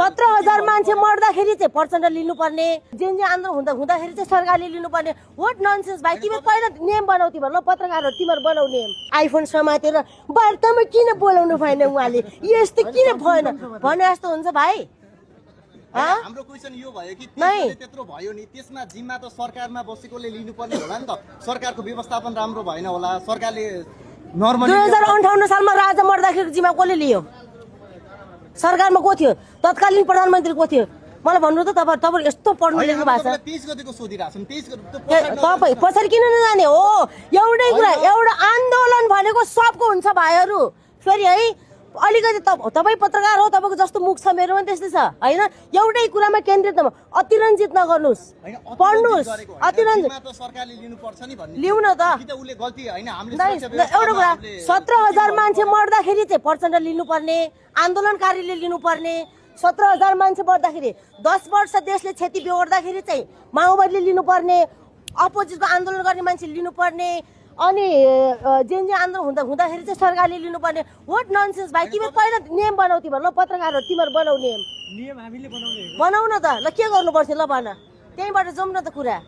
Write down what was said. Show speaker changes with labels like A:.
A: 17,000 मान्छे मर्दाखेरि चाहिँ प्रचण्ड लिनुपर्ने, जेन आन्दोलन हुँदाखेरि चाहिँ सरकारले लिनुपर्ने। व्हाट ननसेन्स भाइ, तिमीहरू पहिला नियम बनाऊ, तिमीहरू ल पत्रकारहरू तिमीहरू बनाऊ नियम। आइफोन समातेर वार्तामा किन बोलाउनु भएन उहाँले, यस्तो किन भएन भने जस्तो हुन्छ भाइ।
B: हाम्रो क्वेशन यो भयो कि त्यत्रो भयो नि, त्यसमा जिम्मा त सरकारमा बसेकोले लिनुपर्ने होला नि त। सरकारको व्यवस्थापन राम्रो भएन होला, सरकारले नर्मली
A: 2058 सालमा राजा मर्दाखेरि जिम्मा कसले लियो? सरकारमा को थियो? तत्कालीन प्रधानमन्त्री को थियो? मलाई भन्नु त। तपाईँ यस्तो पढ्नु लेख्नु भएको छ।
B: 23 गतेको सोधिरहेछौँ, 23 गते
A: तपाईँ पछाडि किन नजाने हो? एउटै कुरा, एउटा आन्दोलन भनेको सबको हुन्छ भाइहरू। फेरि है अलिकति तपाईँ पत्रकार हो, तपाईँको जस्तो मुख छ, मेरो पनि त्यस्तै छ होइन। एउटै कुरामा केन्द्रित अतिरञ्जित नगर्नुहोस्, पढ्नुहोस्। अतिरञ्जित
B: सरकारले लिनुपर्छ नि भन्ने
A: लिउ न त।
B: उसले गल्ती होइन, हामीले
A: एउटा कुरा, 17,000 मान्छे मर्दाखेरि चाहिँ प्रचण्ड लिनुपर्ने, आन्दोलनकारीले लिनुपर्ने। 17,000 मान्छे मर्दाखेरि 10 वर्ष देशले क्षति बेहोर्दाखेरि चाहिँ माओवादीले लिनुपर्ने, अपोजिटको आन्दोलन गर्ने मान्छे लिनुपर्ने, अनि जेन आन्दोलन हुँदाखेरि चाहिँ सरकारले लिनुपर्ने। व्हाट ननसेन्स भाइ, तिमीहरू पहिला नियम बनाऊ, तिमीहरू ल पत्रकारहरू तिमीहरू बनाऊ नियम।
C: हामीले
A: बनाऊ न त। ल के गर्नुपर्छ ल भन, त्यहीँबाट जाउँ न त कुरा।